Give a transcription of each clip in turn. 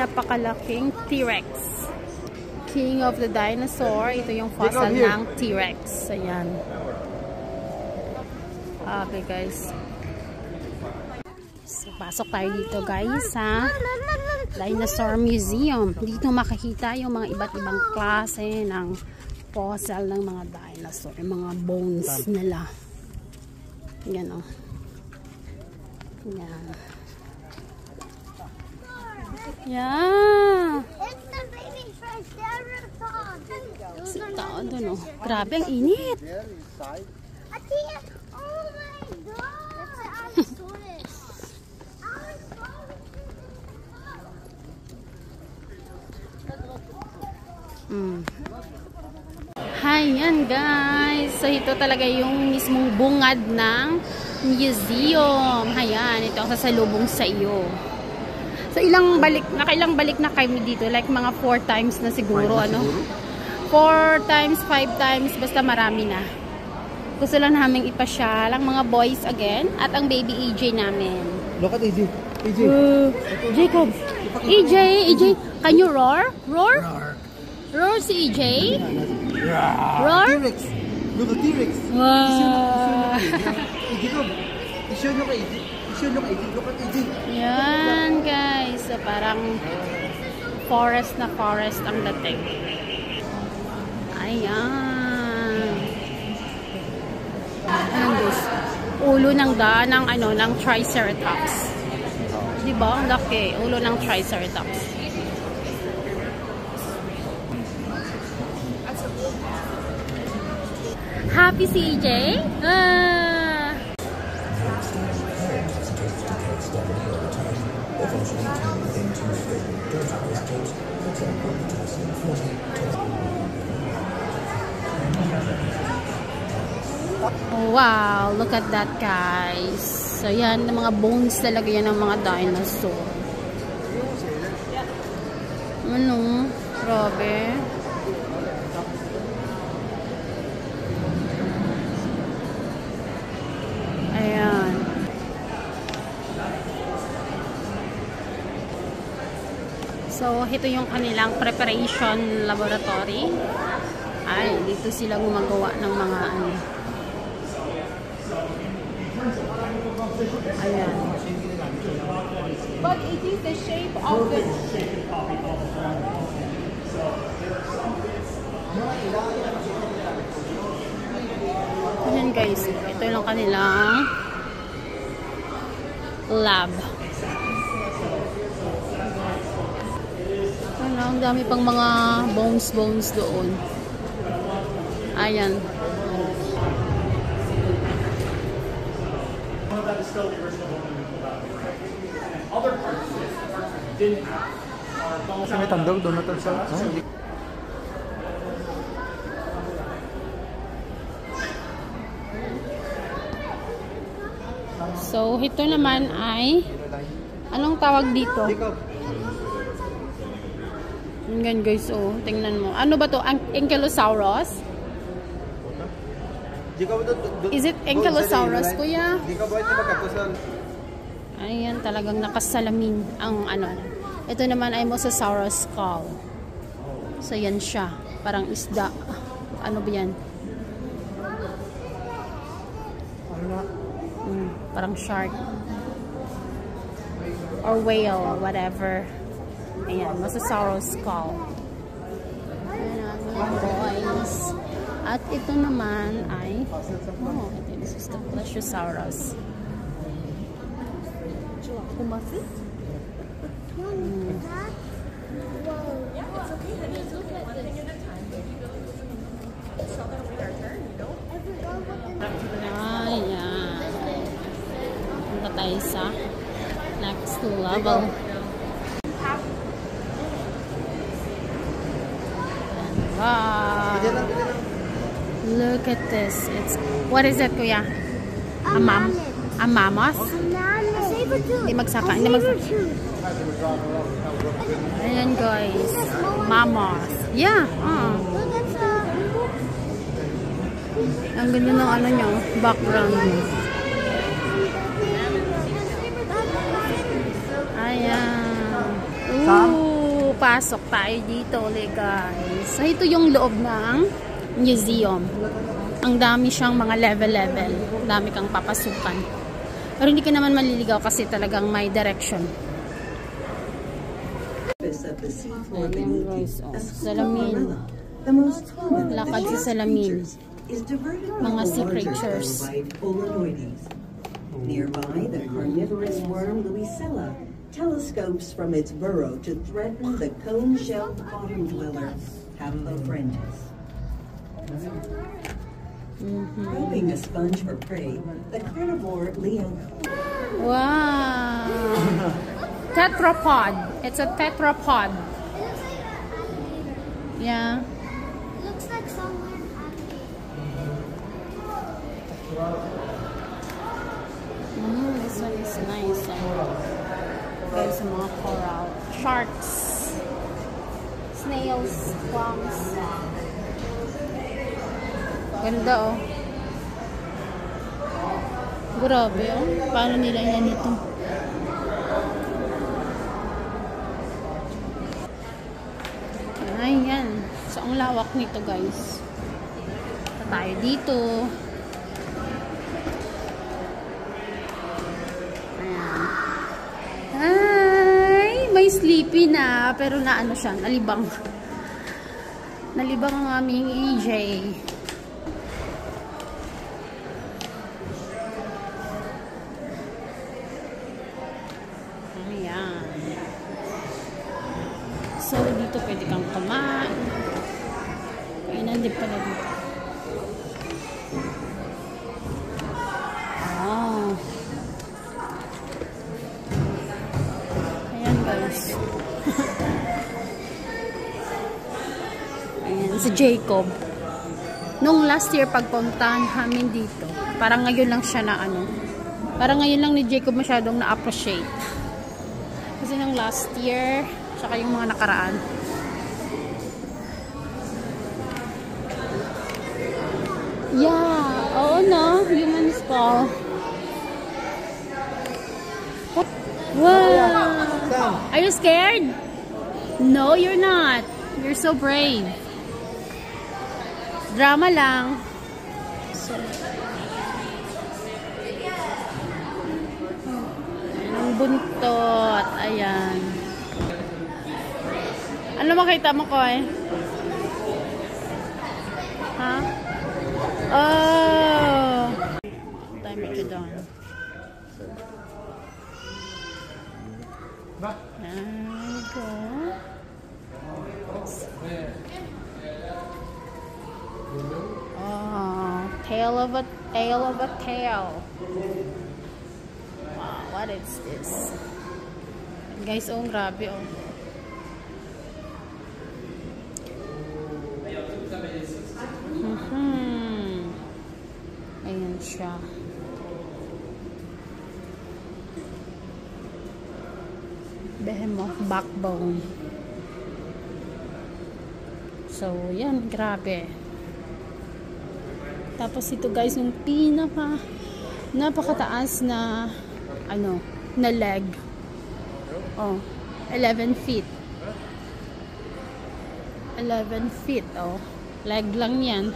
napakalaking T-Rex. King of the dinosaur. Ito yung fossil ng T-Rex. Ayan. Okay guys. So, pasok tayo dito guys sa Dinosaur Museum. Dito makikita yung mga iba't ibang klase ng fossil ng mga dinosaur. Yung mga bones nila. Yan o. Yan. Yeah. Tao doon o. Grabe ang init. Hi, yan guys. So ito talaga yung mismong bungad ng museum. Ayan, ito ang sasalubong sa iyo. So nakailang balik na kami dito? Like mga 4 times na siguro, ano? 4 times, 5 times, basta marami na. Gusto lang namin ipasyal ang mga boys again at ang baby EJ namin. Look at EJ. EJ. Jacob. EJ, can you roar? Roar? Roar si EJ? Roar? T-Rex. Look at T-Rex. Wow. Jacob. I-show nyo kay EJ. Look at EJ. Yan guys. So parang forest na forest ang dating. Ayan. Ayan guys. Ulo ng ng Triceratops. Diba? Ang laki. Ulo ng Triceratops. Happy CJ? Wow, look at that guys. So yan, mga bones talaga yan ng mga dinosaur. Ano? Grabe. Ayan. So, ito yung kanilang preparation laboratory. Ay, dito sila gumagawa ng mga ano. Ayan. But it is the shape of the... Ayan guys, ito yung kanilang lab. Ano, ang dami pang mga bones doon. Ayan. Kasi may tandog doon natin sa... So, ito naman ay anong tawag dito? Yan guys, oh, tingnan mo. Ano ba to? Ankylosaurus? Is it Ankylosaurus, kuya? Ayan, talagang nakasalamin ang ano. Ito naman ay Mosasaurus skull. So, yan siya. Parang isda. Ano ba yan? Parang shark. Or whale, whatever. Ayan, Mosasaurus skull. Ayan, mga boys. At ito naman ay, oh, this is the Plesiosaurus. Kumasi? Ayan. Punta tayo sa next level. Wow. Look at this. It's, what is it, kuya? A mammoth? Hindi magsaka. Ayan guys. Mammoth. Yeah. Ang ganda ng ano nyo, background. Ayan. Ooh. pasok tayo dito ulit, guys. So, ito yung loob ng museum. Ang dami siyang mga level-level. Dami kang papasukan. Pero hindi ka naman maliligaw kasi talagang may direction. Ayan, guys. Oh, salamin. Lakad sa salamin. Mga sea creatures. Nearby, the carnivorous worm Luisella telescopes from its burrow to threaten the cone-shelled bottom dweller, Haplophrengis. Probing a sponge for prey, the carnivore Leo. Wow! Tetrapod. It's a tetrapod. Yeah. Looks like somewhere happy. This one is nice. There's mga coral. Sharks. Snails. Clams. Ganda, oh. Grabe, oh. Paano nila yan ito? Ayan. So, ang lawak nito, guys. Ito tayo dito. Ay, may sleepy na, pero naano siya, nalibang. Nalibang ang aming EJ. Ayan. So, dito pwede kang kumain. Kainan din pala dito. Oh. Ayan, si Jacob. Nung last year pagpuntahan namin dito, parang ngayon lang siya na ano. Parang ngayon lang ni Jacob masyadong na-appreciate. Kasi nung last year, tsaka yung mga nakaraan. Yeah, oo no, human skull. Wow! Are you scared? No, you're not. You're so brave. Drama lang. So, ang buntot. Ayan. Ano makita mo ko eh? Ha? Oh! Time it down. There we go. Oh, tail of a tail. Wow, what is this? Guys, oh, grabe oh. Ayan siya. Behemoth backbone. So, yan, grabe. Tapos ito guys, yung napakataas na ano, na leg. Oh, 11 feet. 11 feet, oh. Leg lang yan.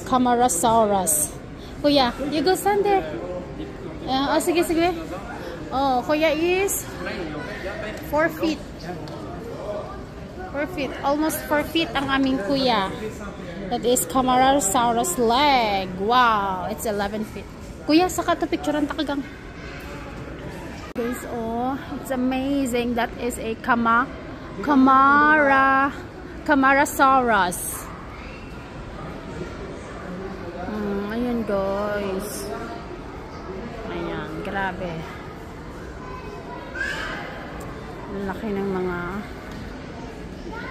Camarasaurus. Kuya, you go stand there. Oh, sige, sige. Oh, kuya is 4 feet. 4 feet. Almost 4 feet ang aming kuya. That is Camarasaurus leg. Wow, it's 11 feet. Kuya, saka to picturean takagang. Guys, oh, it's amazing. That is a Camarasaurus. Ayun, guys. Ayan, grabe. Laki ng mga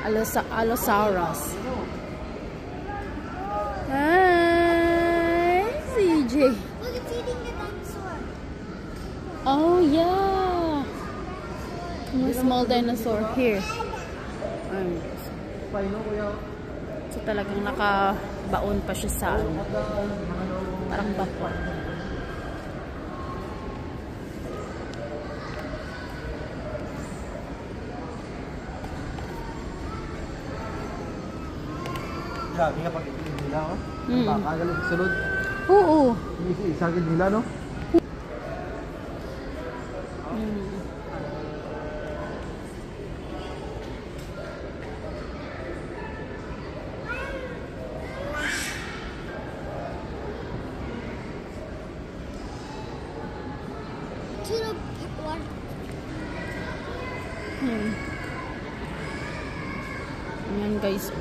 Allosaurus. Hi, CJ. Look, it's eating the dinosaur. Oh, yeah. More small dinosaur here. Ayun. So, talagang nakabaon pa siya sa ano. Parang bako. Grabe nga pag itigil nila, oh. Makagaling sulod. Oo. Isagin nila, no? To the water. Ayan guys.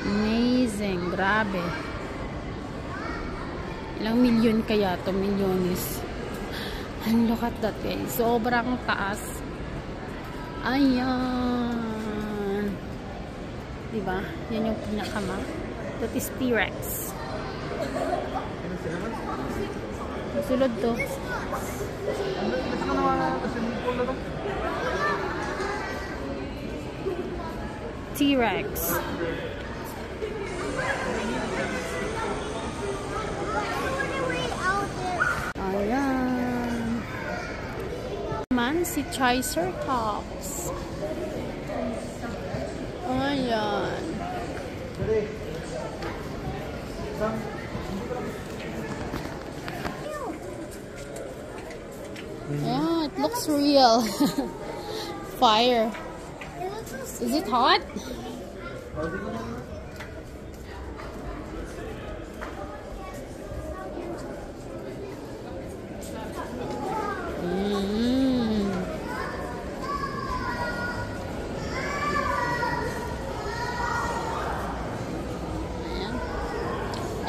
Amazing. Grabe. Ilang milyon kaya to? Milyones. And look at that guys. Sobrang taas. Ayan. Diba? Yan yung pinakama. That is T-Rex. Sulod to. T-Rex. Ayan. Man, si Triceratops. Ayan. Yeah, it looks real. Fire. Is it hot?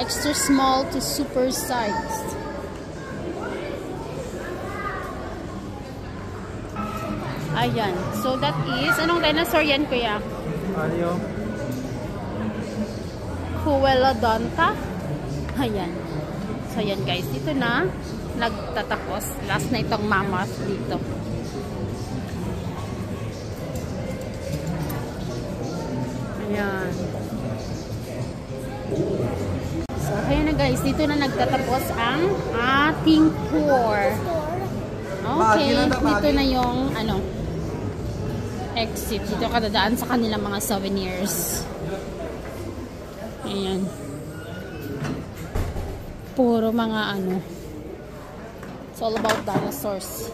Extra small to super sized. Ayan. So that is, anong dinosaur yan, kuya? Ano yung? Phuelodonta. Ayan. So yan guys, dito na nagtatapos. Last na itong mammoth dito. Ayan. So kaya na guys, dito na nagtatapos ang ating tour. Okay, dito na yung ano, exit. Dito ka dadaan sa kanilang mga souvenirs. Ayan. Puro mga ano. It's all about dinosaurs.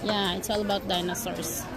Yeah, it's all about dinosaurs.